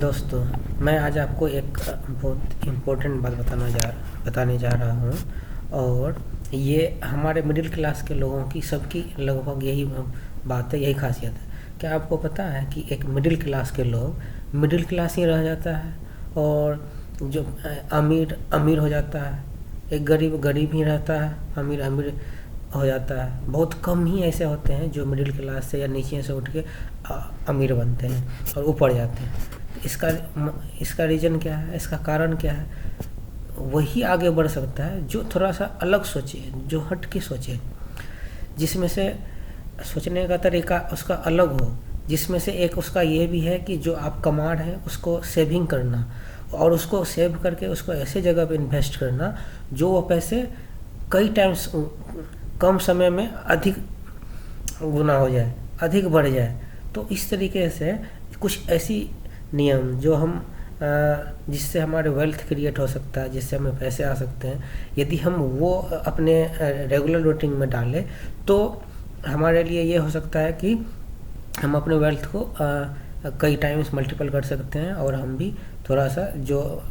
दोस्तों, मैं आज आपको एक बहुत इम्पोर्टेंट बात बताने जा रहा हूँ। और ये हमारे मिडिल क्लास के लोगों की सबकी लगभग यही बात है, यही खासियत है। क्या आपको पता है कि एक मिडिल क्लास के लोग मिडिल क्लास ही रह जाता है, और जो अमीर अमीर हो जाता है, एक गरीब गरीब ही रहता है, अमीर अमीर हो जाता है। बहुत कम ही ऐसे होते हैं जो मिडिल क्लास से या नीचे से उठ के अमीर बनते हैं और ऊपर जाते हैं। इसका रीज़न क्या है, इसका कारण क्या है? वही आगे बढ़ सकता है जो थोड़ा सा अलग सोचे, जो हट के सोचे, जिसमें से सोचने का तरीका उसका अलग हो। जिसमें से एक उसका ये भी है कि जो आप कमा रहे हैं उसको सेविंग करना, और उसको सेव करके उसको ऐसे जगह पे इन्वेस्ट करना जो वो पैसे कई टाइम्स कम समय में अधिक गुना हो जाए, अधिक बढ़ जाए। तो इस तरीके से कुछ ऐसी नियम जो हम जिससे हमारे वेल्थ क्रिएट हो सकता है, जिससे हमें पैसे आ सकते हैं, यदि हम वो अपने रेगुलर रूटीन में डालें तो हमारे लिए ये हो सकता है कि हम अपने वेल्थ को कई टाइम्स मल्टीपल कर सकते हैं। और हम भी थोड़ा सा जो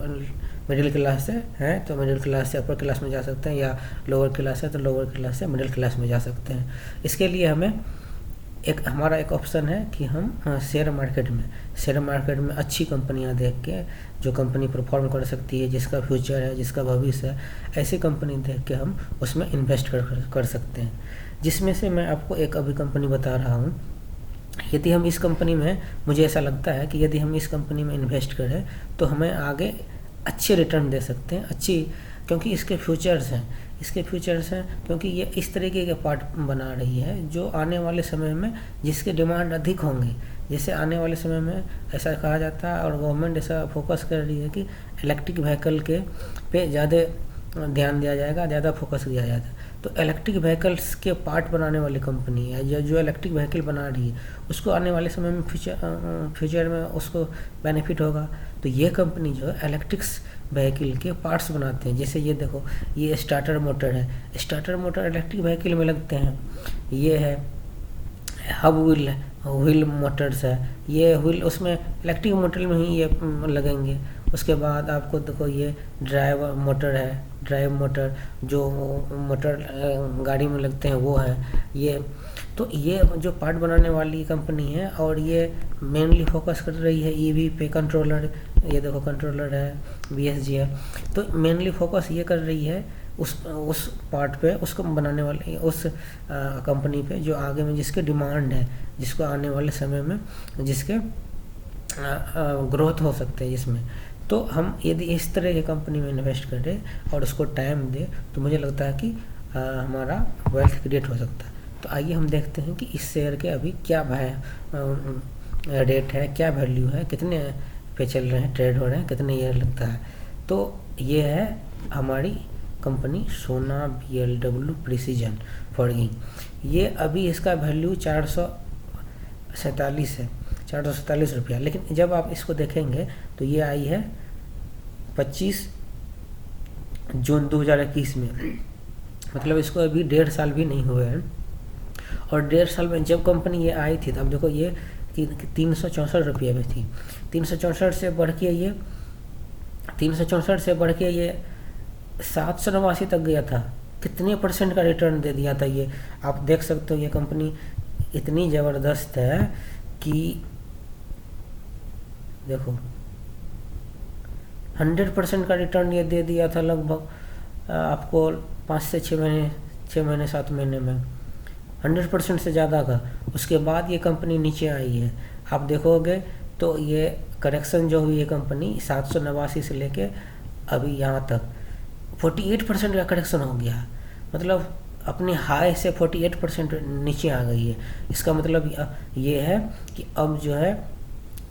मिडिल क्लास से हैं तो मिडिल क्लास से अपर क्लास में जा सकते हैं, या लोअर क्लास है तो लोअर क्लास से मिडिल क्लास में जा सकते हैं। इसके लिए हमें हमारा एक ऑप्शन है कि हम शेयर मार्केट में अच्छी कंपनियां देख के, जो कंपनी परफॉर्म कर सकती है, जिसका फ्यूचर है, जिसका भविष्य है, ऐसी कंपनी देख के हम उसमें इन्वेस्ट कर सकते हैं। जिसमें से मैं आपको एक अभी कंपनी बता रहा हूँ। यदि हम इस कंपनी में, मुझे ऐसा लगता है कि यदि हम इस कंपनी में इन्वेस्ट करें तो हमें आगे अच्छे रिटर्न दे सकते हैं, क्योंकि इसके फ्यूचर्स हैं, क्योंकि ये इस तरीके के पार्ट बना रही है जो आने वाले समय में जिसके डिमांड अधिक होंगे। जैसे आने वाले समय में ऐसा कहा जाता है, और गवर्नमेंट ऐसा फोकस कर रही है कि इलेक्ट्रिक व्हीकल के पे ज़्यादा ध्यान दिया जाएगा, ज़्यादा फोकस किया जाएगा। तो इलेक्ट्रिक व्हीकल्स के पार्ट बनाने वाली कंपनी है, या जो इलेक्ट्रिक व्हीकल बना रही है, उसको आने वाले समय में फ्यूचर में उसको बेनिफिट होगा। तो ये कंपनी जो है इलेक्ट्रिक्स व्हीकल के पार्ट्स बनाते हैं। जैसे ये देखो, ये स्टार्टर मोटर है, स्टार्टर मोटर इलेक्ट्रिक व्हीकल में लगते हैं। ये है हब व्हील मोटर्स है, ये व्हील उसमें इलेक्ट्रिक मोटर में ही ये लगेंगे। उसके बाद आपको देखो, ये ड्राइव मोटर जो मोटर गाड़ी में लगते हैं वो है ये। तो ये जो पार्ट बनाने वाली कंपनी है, और ये मेनली फोकस कर रही है ईवी पे। कंट्रोलर, ये देखो कंट्रोलर है, BSG है। तो मेनली फोकस ये कर रही है उस पार्ट पे, उसको बनाने वाली उस कंपनी पे जो आगे में जिसके डिमांड है, जिसको आने वाले समय में जिसके ग्रोथ हो सकते हैं जिसमें। तो हम यदि इस तरह की कंपनी में इन्वेस्ट करें और उसको टाइम दें तो मुझे लगता है कि हमारा वेल्थ क्रिएट हो सकता है। तो आइए हम देखते हैं कि इस शेयर के अभी क्या रेट है, क्या वैल्यू है, कितने पे चल रहे हैं, ट्रेड हो रहे हैं, कितने ईयर लगता है। तो ये है हमारी कंपनी सोना BLW प्रिसीजन फॉर्गिंग। ये अभी इसका वैल्यू 447 है, 447 रुपया। लेकिन जब आप इसको देखेंगे तो ये आई है 25 जून 2021 में, मतलब इसको अभी 1.5 साल भी नहीं हुए हैं। और 1.5 साल में जब कंपनी ये आई थी तब देखो ये 364 रुपये में थी। 364 से बढ़ के ये 789 तक गया था। कितने % का रिटर्न दे दिया था ये, आप देख सकते हो। ये कंपनी इतनी ज़बरदस्त है कि देखो 100% का रिटर्न ये दे दिया था लगभग आपको 5 से 6 महीने 7 महीने में, 100% से ज़्यादा का। उसके बाद ये कंपनी नीचे आई है। आप देखोगे तो ये करेक्शन जो हुई है कंपनी 789 से लेके अभी यहाँ तक 48% का करेक्शन हो गया। मतलब अपने हाई से 48% नीचे आ गई है। इसका मतलब ये है कि अब जो है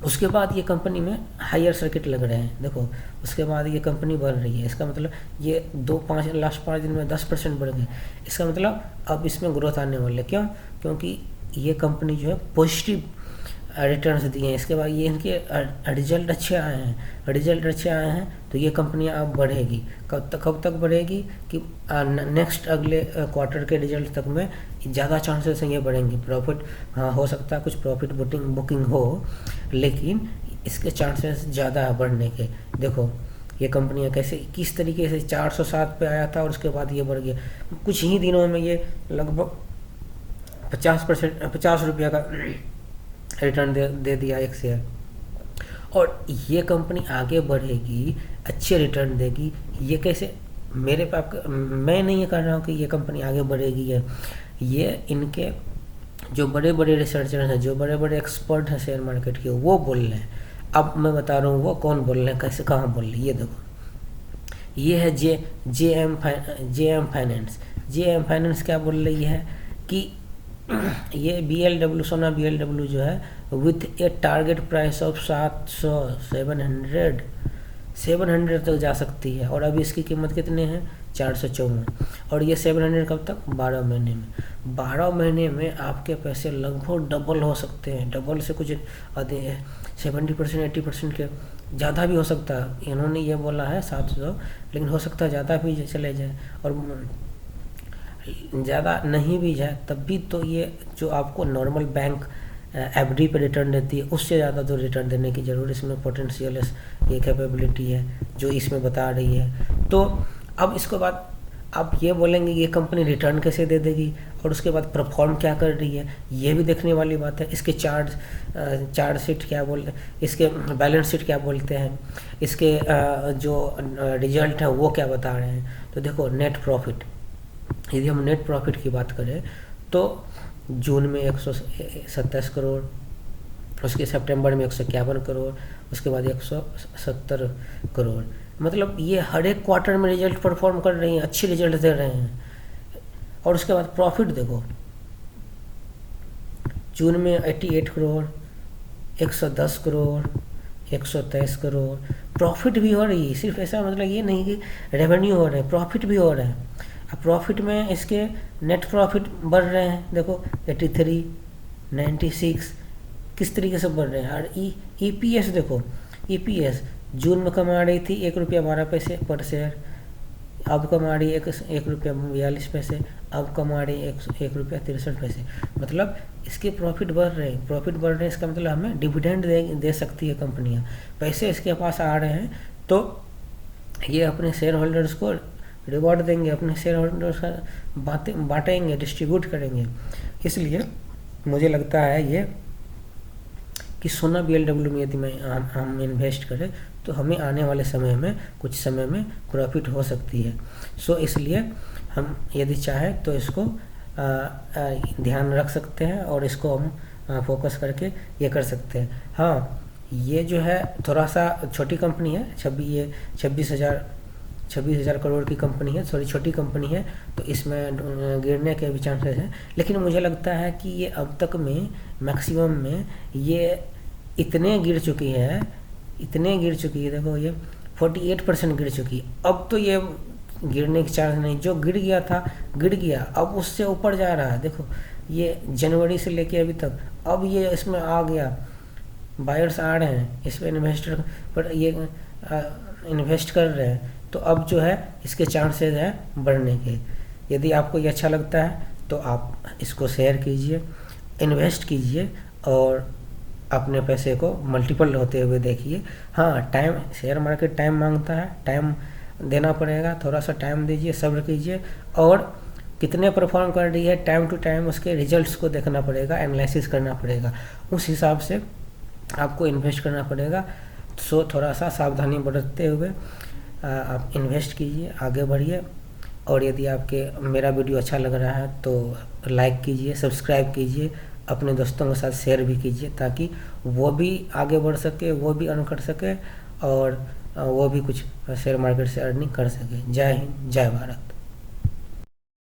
उसके बाद ये कंपनी में हायर सर्किट लग रहे हैं। देखो उसके बाद ये कंपनी बढ़ रही है। इसका मतलब ये लास्ट 5 दिन में 10% बढ़ गए। इसका मतलब अब इसमें ग्रोथ आने वाले। क्यों? क्योंकि ये कंपनी जो है पॉजिटिव रिटर्न्स दिए हैं। इसके बाद ये इनके रिजल्ट अच्छे आए हैं तो ये कंपनियां अब बढ़ेगी। कब तक बढ़ेगी कि नेक्स्ट अगले क्वार्टर के रिजल्ट तक में ज़्यादा चांसेस हैं ये बढ़ेंगी। प्रॉफिट हो सकता है कुछ प्रॉफिट बुकिंग हो, लेकिन इसके चांसेस ज़्यादा है बढ़ने के। देखो ये कंपनियां कैसे किस तरीके से 407 पे आया था और उसके बाद ये बढ़ गया, कुछ ही दिनों में ये लगभग 50% 50 रुपया का रिटर्न दे दिया एक शेयर। और ये कंपनी आगे बढ़ेगी, अच्छे रिटर्न देगी, ये कैसे? मेरे पास मैं नहीं ये कह रहा हूँ कि ये कंपनी आगे बढ़ेगी है, ये इनके जो बड़े बड़े रिसर्चर हैं, जो बड़े बड़े एक्सपर्ट हैं शेयर मार्केट के, वो बोल रहे हैं। अब मैं बता रहा हूँ वो कौन बोल रहे हैं, कैसे, कहाँ बोल रहे हैं। ये देखो, ये है जे एम फाइनेंस। जे एम फाइनेंस क्या बोल रही है कि ये BLW सोना BLW जो है with A target price of 700 तक जा सकती है, और अभी इसकी कीमत कितने हैं? 454। और ये 700 कब तक? 12 महीने में। 12 महीने में आपके पैसे लगभग डबल हो सकते हैं। डबल से कुछ अधिक 70% 80% के ज़्यादा भी हो सकता है। इन्होंने ये बोला है 700, लेकिन हो सकता है ज़्यादा भी चले जाए, और ज़्यादा नहीं भी जाए तब भी तो ये जो आपको नॉर्मल बैंक FD पे रिटर्न देती है उससे ज़्यादा तो रिटर्न देने की ज़रूर इसमें पोटेंशियल ये कैपेबिलिटी है जो इसमें बता रही है। तो अब इसके बाद आप ये बोलेंगे ये कंपनी रिटर्न कैसे दे देगी, और उसके बाद परफॉर्म क्या कर रही है, ये भी देखने वाली बात है। इसके चार्ट शीट क्या बोलते हैं, इसके बैलेंस शीट क्या बोलते हैं, इसके जो रिजल्ट है वो क्या बता रहे हैं। तो देखो नेट प्रॉफिट, यदि हम नेट प्रॉफिट की बात करें तो जून में 127 करोड़, उसके सितंबर में 151 करोड़, उसके बाद 170 करोड़। मतलब ये हर एक क्वार्टर में रिजल्ट परफॉर्म कर रही हैं, अच्छे रिजल्ट दे रहे हैं। और उसके बाद प्रॉफिट देखो, जून में 88 करोड़, 110 करोड़, 123 करोड़ प्रॉफिट भी हो रही है। सिर्फ ऐसा मतलब ये नहीं कि रेवेन्यू हो रहा है, प्रॉफिट भी हो रहा है। अब प्रॉफिट में इसके नेट प्रॉफिट बढ़ रहे हैं, देखो 83, 96 किस तरीके से बढ़ रहे हैं। और EPS देखो, EPS जून में कमा रही थी ₹1.12 पर शेयर, अब कमा रही है ₹1.42, अब कमा रही है ₹1.63। मतलब इसके प्रॉफिट बढ़ रहे हैं, इसका मतलब हमें डिविडेंड दे सकती है कंपनियां। पैसे इसके पास आ रहे हैं तो ये अपने शेयर होल्डर्स को रिवॉर्ड देंगे, अपने शेयर होल्डर्स का बांटेंगे, डिस्ट्रीब्यूट करेंगे। इसलिए मुझे लगता है ये कि सोना BLW में यदि हम इन्वेस्ट करें तो हमें आने वाले समय में कुछ समय में प्रॉफिट हो सकती है। सो इसलिए हम यदि चाहें तो इसको ध्यान रख सकते हैं और इसको हम फोकस करके ये कर सकते हैं। हाँ, ये जो है थोड़ा सा छोटी कंपनी है, 26,000 करोड़ की कंपनी है, थोड़ी छोटी कंपनी है, तो इसमें गिरने के भी चांसेस हैं। लेकिन मुझे लगता है कि ये अब तक में मैक्सिमम में ये इतने गिर चुकी है, देखो ये 48% गिर चुकी है। अब तो ये गिरने की चांस नहीं, जो गिर गया था गिर गया, अब उससे ऊपर जा रहा है। देखो ये जनवरी से लेके अभी तक, अब ये इसमें आ गया, बायर्स आ रहे हैं इस पर, इन्वेस्टर पर ये इन्वेस्ट कर रहे हैं, तो अब जो है इसके चांसेस हैं बढ़ने के। यदि आपको ये अच्छा लगता है तो आप इसको शेयर कीजिए, इन्वेस्ट कीजिए और अपने पैसे को मल्टीपल होते हुए देखिए। हाँ, टाइम, शेयर मार्केट टाइम मांगता है, टाइम देना पड़ेगा, थोड़ा सा टाइम दीजिए, सब्र कीजिए, और कितने परफॉर्म कर रही है टाइम टू टाइम उसके रिजल्ट्स को देखना पड़ेगा, एनालिसिस करना पड़ेगा, उस हिसाब से आपको इन्वेस्ट करना पड़ेगा। सो थोड़ा सा सावधानी बरतते हुए आप इन्वेस्ट कीजिए, आगे बढ़िए। और यदि आपके मेरा वीडियो अच्छा लग रहा है तो लाइक कीजिए, सब्सक्राइब कीजिए, अपने दोस्तों के साथ शेयर भी कीजिए, ताकि वो भी आगे बढ़ सके, वो भी अर्न कर सके और वो भी कुछ शेयर मार्केट से अर्निंग कर सके। जय हिंद, जय भारत।